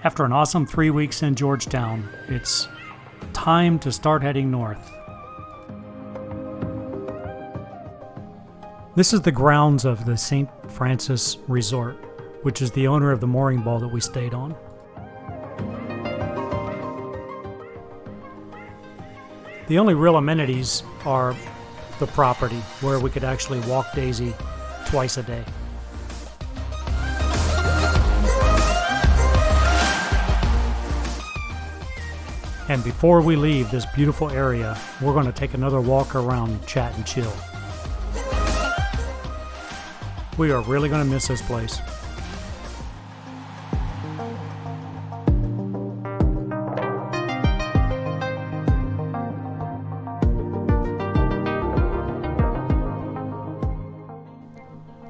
After an awesome 3 weeks in Georgetown, it's time to start heading north. This is the grounds of the St. Francis Resort, which is the owner of the mooring ball that we stayed on. The only real amenities are the property, where we could actually walk Daisy twice a day. And before we leave this beautiful area, we're going to take another walk around, chat and chill. We are really going to miss this place.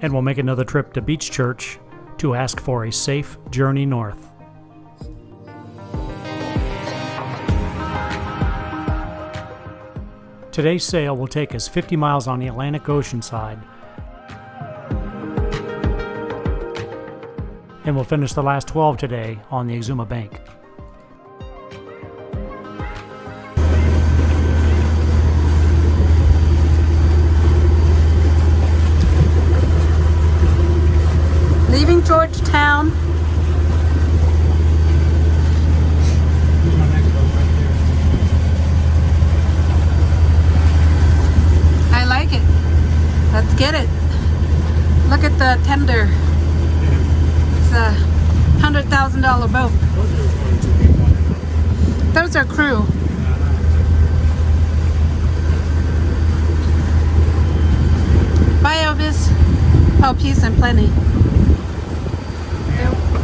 And we'll make another trip to Beach Church to ask for a safe journey north. Today's sail will take us 50 miles on the Atlantic Ocean side, and we'll finish the last 12 today on the Exuma Bank. Leaving Georgetown. I like it. Let's get it. Look at the tender. It's a $100,000 boat. Those are crew. Bye, Elvis. Oh, peace and plenty.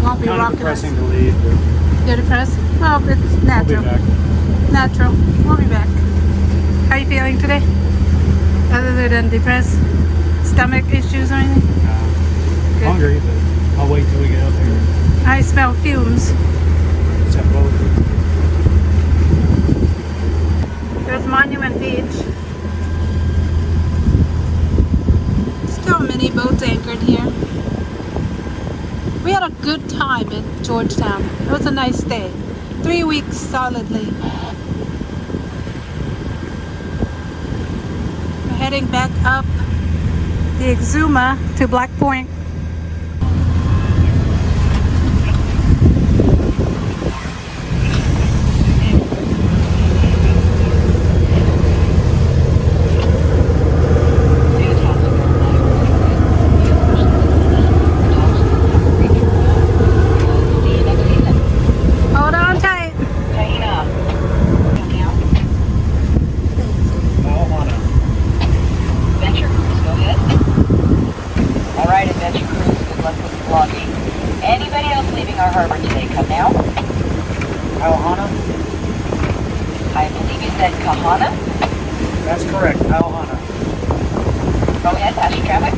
Won't be Kind of rocking depressing us. to leave, but You're depressed? Oh, it's natural. we'll be back. Natural. We'll be back. How are you feeling today? Other than depressed? Stomach issues or anything? Good. Hungry, but I'll wait till we get up here. I smell fumes. Let's have both. There's Monument Beach. Still many boats anchored here. We had a good time in Georgetown. It was a nice stay. 3 weeks solidly. We're heading back up the Exuma to Black Point. Hold on tight. Pau Hana. Adventure Cruise, go ahead. All right, Adventure Cruise, good luck with the vlogging. Anybody else leaving our harbor today, come now. Pau Hana? I believe you said Kahana. That's correct, Pau Hana. Go ahead, pass your traffic.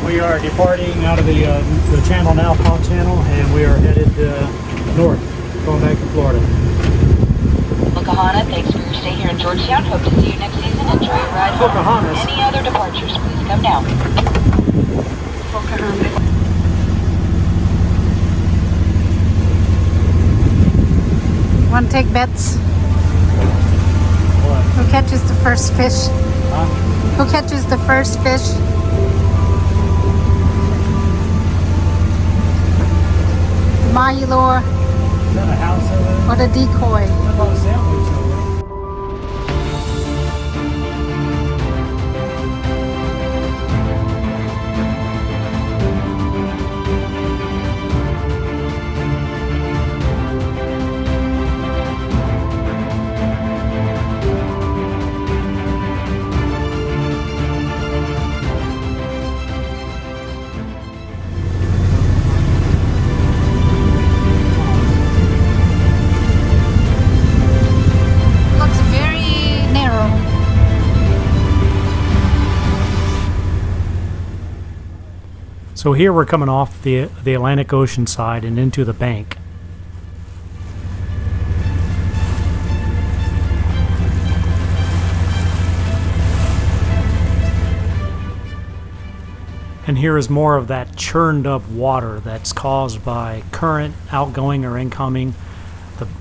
We are departing out of the channel now, Pau Channel, and we are headed north, going back to Florida. Well, Kahana, thanks for your stay here in Georgetown. Hope to see you next season. Enjoy your ride home. Pocahontas. Any other departures, please come now. Want to take bets? What? Who catches the first fish? Huh? Who catches the first fish? The mahi lure Is that a house over there? or the decoy? I thought a sailboat's over there. Looks very narrow. So here we're coming off the Atlantic Ocean side and into the bank. And here is more of that churned up water that's caused by current outgoing or incoming,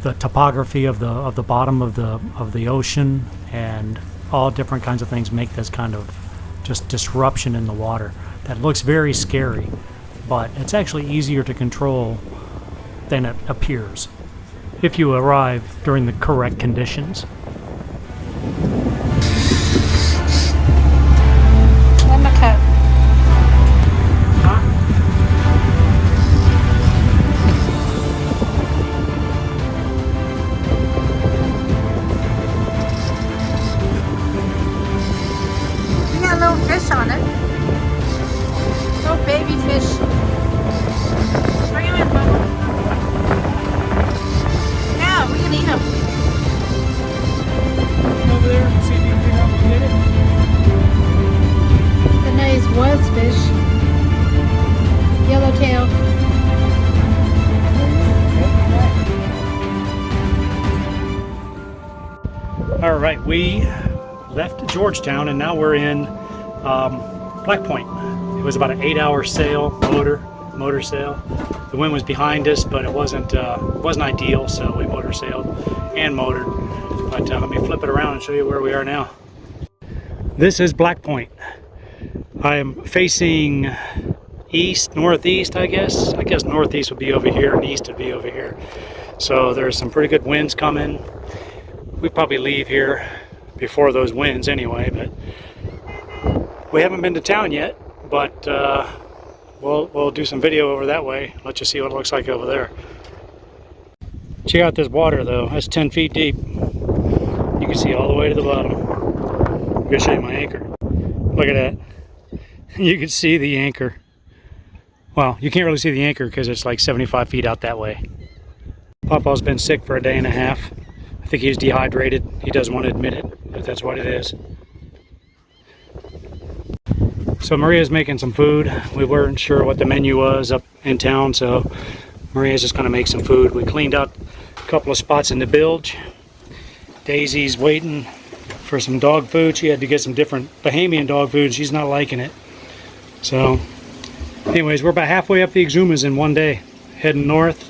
the topography of the bottom of the ocean, and all different kinds of things make this kind of just disruption in the water that looks very scary, but it's actually easier to control than it appears if you arrive during the correct conditions. Fish on it. Little baby fish. Bring them in, Bubba. Yeah, we can eat them. Over there and see if you can figure out what hit it. The nice was fish. Yellowtail. All right, we left Georgetown and now we're in Black Point. It was about an 8-hour sail, motor sail. The wind was behind us, but it wasn't ideal, so we motor sailed and motored. But let me flip it around and show you where we are now. This is Black Point. I am facing east, northeast, I guess. I guess northeast would be over here and east would be over here. So there's some pretty good winds coming. We probably leave here before those winds anyway, but we haven't been to town yet, but we'll do some video over that way, let you see what it looks like over there. Check out this water though, that's 10 feet deep. You can see all the way to the bottom. I'm gonna show you my anchor. Look at that. You can see the anchor. Well, you can't really see the anchor because it's like 75 feet out that way. Papa's been sick for a day and a half. I think he's dehydrated. He doesn't want to admit it, but that's what it is. So Maria's making some food. We weren't sure what the menu was up in town, so Maria's just going to make some food. We cleaned out a couple of spots in the bilge. Daisy's waiting for some dog food. She had to get some different Bahamian dog food. She's not liking it. So anyways, we're about halfway up the Exumas in one day, heading north.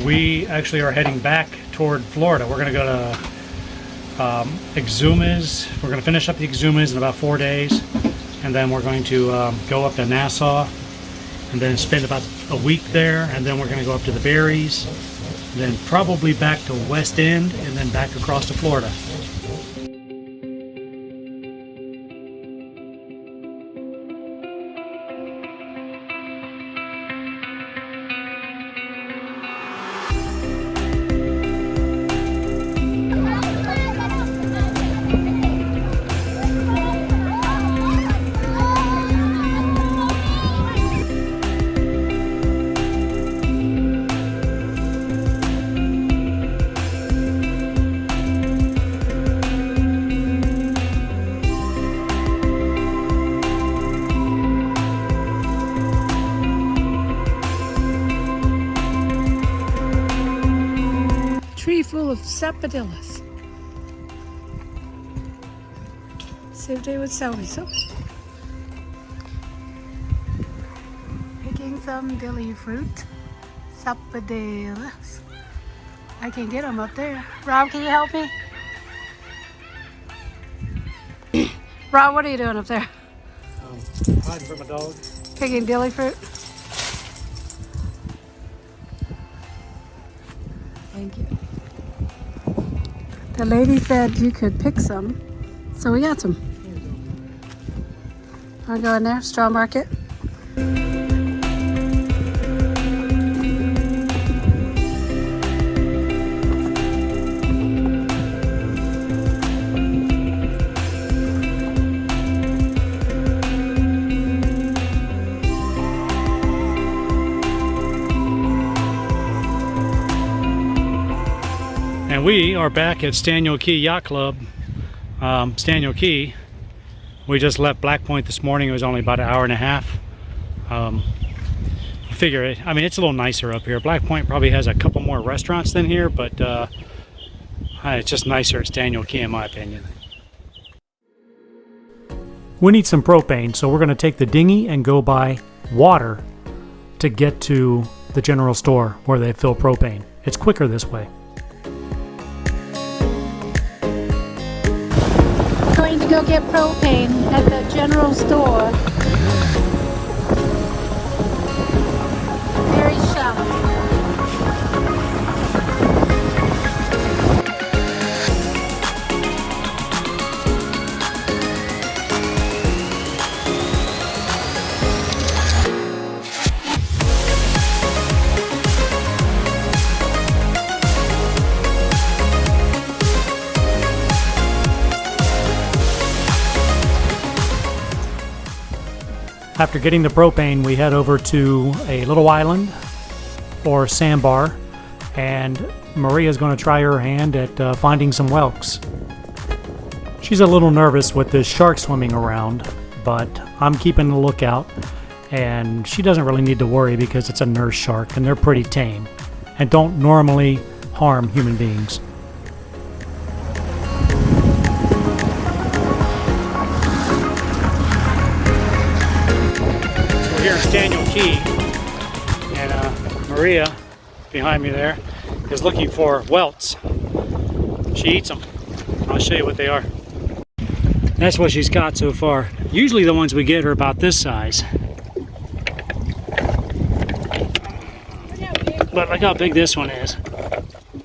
We actually are heading back toward Florida. We're going to go to Exumas. We're going to finish up the Exumas in about 4 days, and then we're going to go up to Nassau and then spend about a week there, and then we're going to go up to the Berries, and then probably back to West End, and then back across to Florida. Tree full of sapodillas. See if they would sell me some. Picking some dilly fruit. Sapodillas. I can get them up there. Rob, can you help me? Rob, what are you doing up there? Hiding from a dog. Picking dilly fruit? Thank you. The lady said you could pick some, so we got some. Wanna go in there, straw market? And we are back at Staniel Key Yacht Club, Staniel Key. We just left Black Point this morning. It was only about an hour and a half. Figure it. I mean, it's a little nicer up here. Black Point probably has a couple more restaurants than here, but it's just nicer at Staniel Key in my opinion. We need some propane, so we're going to take the dinghy and go buy water to get to the general store where they fill propane. It's quicker this way. Going to go get propane at the general store. Very shallow. After getting the propane, we head over to a little island or sandbar, and Maria's going to try her hand at finding some whelks. She's a little nervous with this shark swimming around, but I'm keeping a lookout, and she doesn't really need to worry because it's a nurse shark and they're pretty tame and don't normally harm human beings. Here in Daniel Key, and Maria behind me there is looking for whelks. She eats them. I'll show you what they are. That's what she's got so far. Usually the ones we get are about this size. But look how big this one is.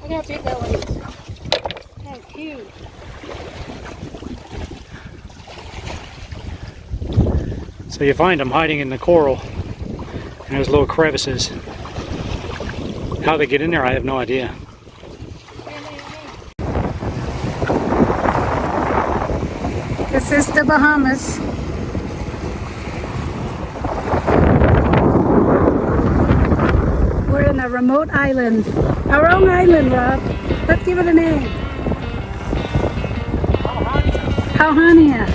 Look how big that one is. That's huge. So you find them hiding in the coral in those little crevices. How they get in there, I have no idea. This is the Bahamas. We're in a remote island. Our own island, Rob. Let's give it a name. Pau Hania.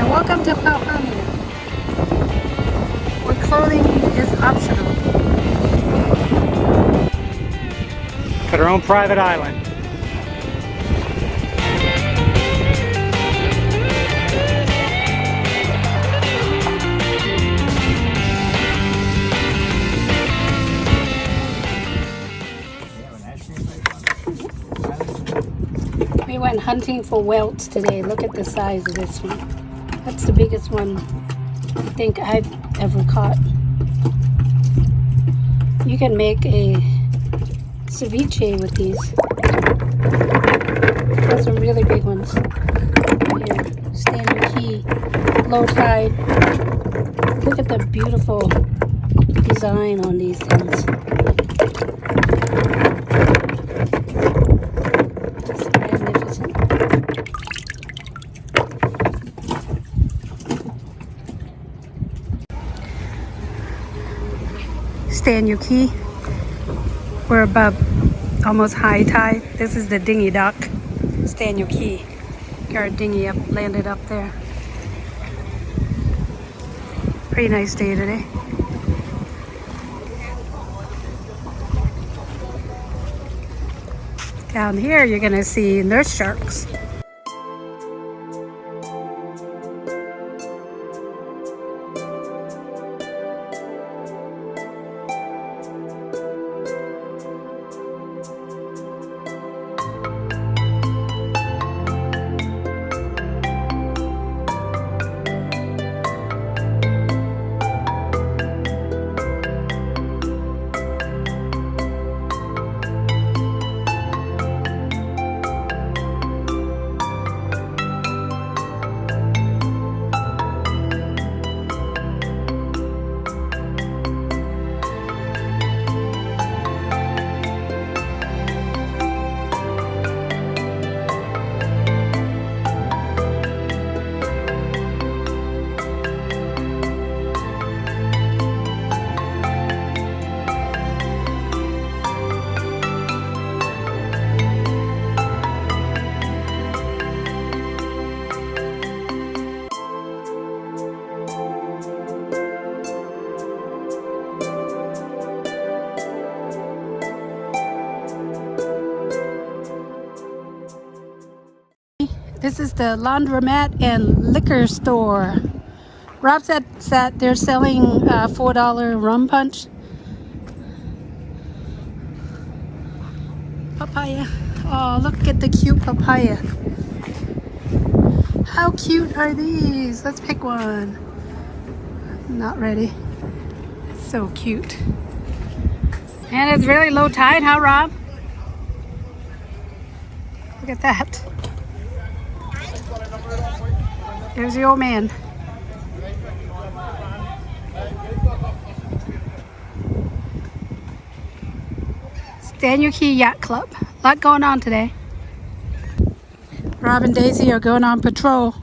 Welcome to Pau Hania, where clothing is optional. Got our own private island. We went hunting for whelks today. Look at the size of this one. That's the biggest one I think I've ever caught. You can make a ceviche with these. Those are really big ones. Here, standing key, low tide. Look at the beautiful design on these things. Just magnificent. Daniel Key. We're above almost high tide. This is the dinghy dock. Daniel Key. Got our dinghy up, landed up there. Pretty nice day today. Down here you're gonna see nurse sharks. This is the laundromat and liquor store. Rob said that they're selling $4 rum punch. Papaya. Oh, look at the cute papaya. How cute are these? Let's pick one. Not ready. So cute. And it's really low tide, huh, Rob? Look at that. There's the old man. Daniel Key Yacht Club. A lot going on today. Rob and Daisy are going on patrol.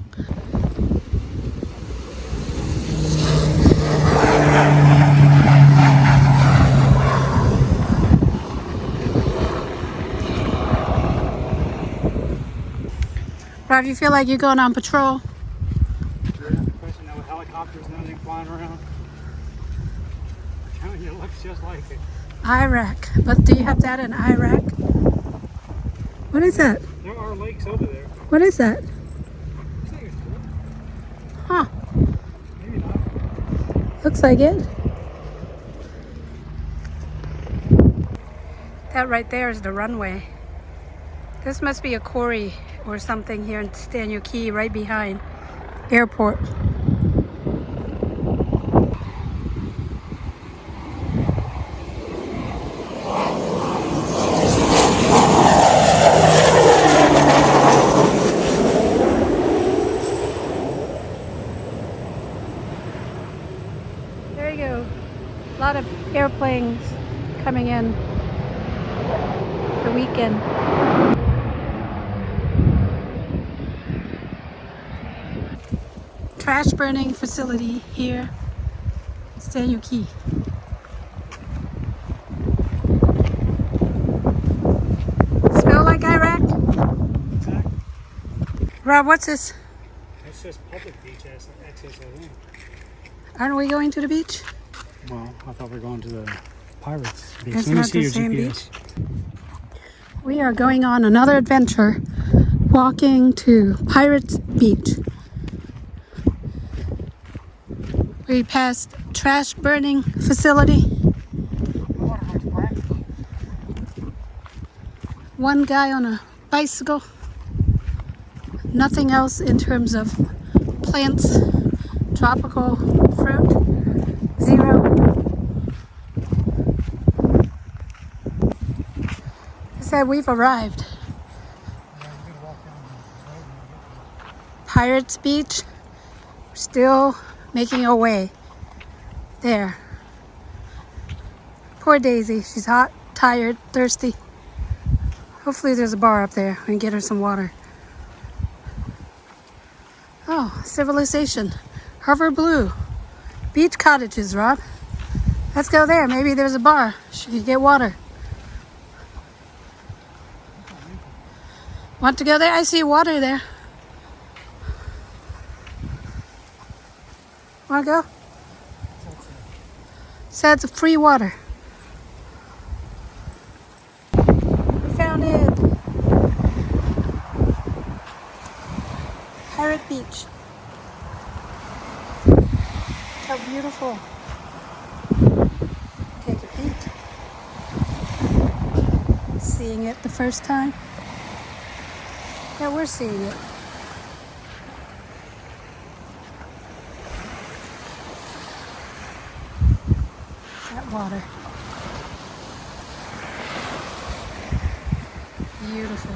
Rob, you feel like you're going on patrol? Especially now with helicopters and everything flying around. I'm telling you, it looks just like it. Iraq. But do you have that in Iraq? What is that? There are lakes over there. What is that? This thing is cool. Huh. Maybe not. Looks like it. That right there is the runway. This must be a quarry or something here in Daniel Key, right behind airport. There you go. A lot of airplanes coming in the weekend. Trash burning facility here. It's Daniel Key. Smell like Iraq? Exactly. Rob, what's this? It's just public beach access, I think. Aren't we going to the beach? Well, I thought we were going to the Pirates beach. It's Let me not see the your same GPS. We are going on another adventure, walking to Pirates Beach. We passed trash burning facility. One guy on a bicycle. Nothing else in terms of plants, tropical fruit, zero. He said we've arrived. Pirates Beach, still making our way there. Poor Daisy, she's hot, tired, thirsty. Hopefully there's a bar up there. We can get her some water. Oh, civilization. Harbor Blue. Beach cottages, Rob. Let's go there. Maybe there's a bar. She can get water. Want to go there? I see water there. Want to go? Said it's free water. We found it. Pirate Beach. How beautiful. Take a peek. Seeing it the first time. Yeah, we're seeing it. That water. Beautiful.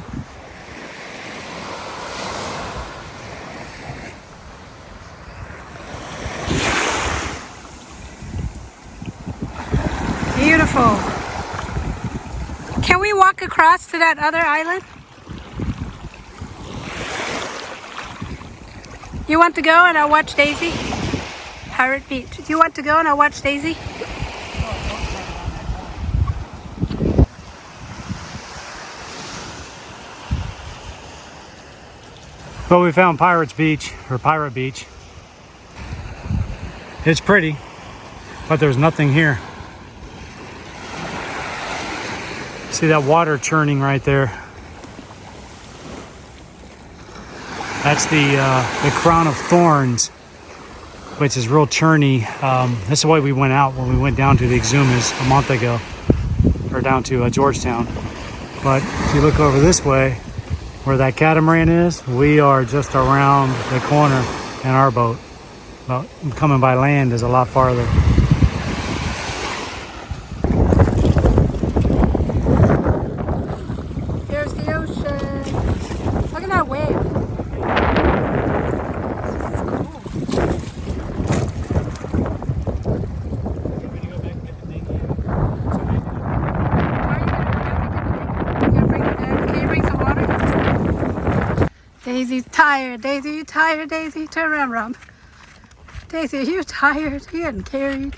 Beautiful. Can we walk across to that other island? You want to go and I'll watch Daisy? Pirate Beach. Do you want to go and I'll watch Daisy? Well, we found Pirates Beach, or Pirate Beach. It's pretty, but there's nothing here. See that water churning right there? That's the Crown of Thorns, which is real churny. That's the way we went out when we went down to the Exumas a month ago, or down to Georgetown. But if you look over this way, where that catamaran is, we are just around the corner in our boat. Well, coming by land is a lot farther. Here's the ocean. Look at that wave. Daisy's tired. Daisy, you tired? Daisy, turn around, Rob. Daisy, are you tired? You're getting carried.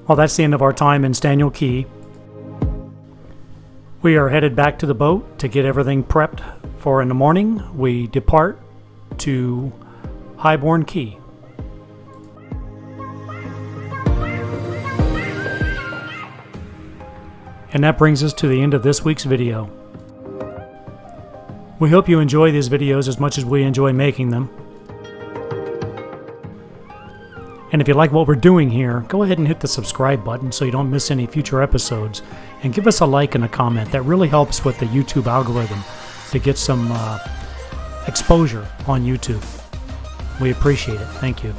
Well, that's the end of our time in Staniel Key. We are headed back to the boat to get everything prepped for in the morning. We depart to Highbourne Key. And that brings us to the end of this week's video. We hope you enjoy these videos as much as we enjoy making them. And if you like what we're doing here, go ahead and hit the subscribe button so you don't miss any future episodes. And give us a like and a comment. That really helps with the YouTube algorithm to get some exposure on YouTube. We appreciate it. Thank you.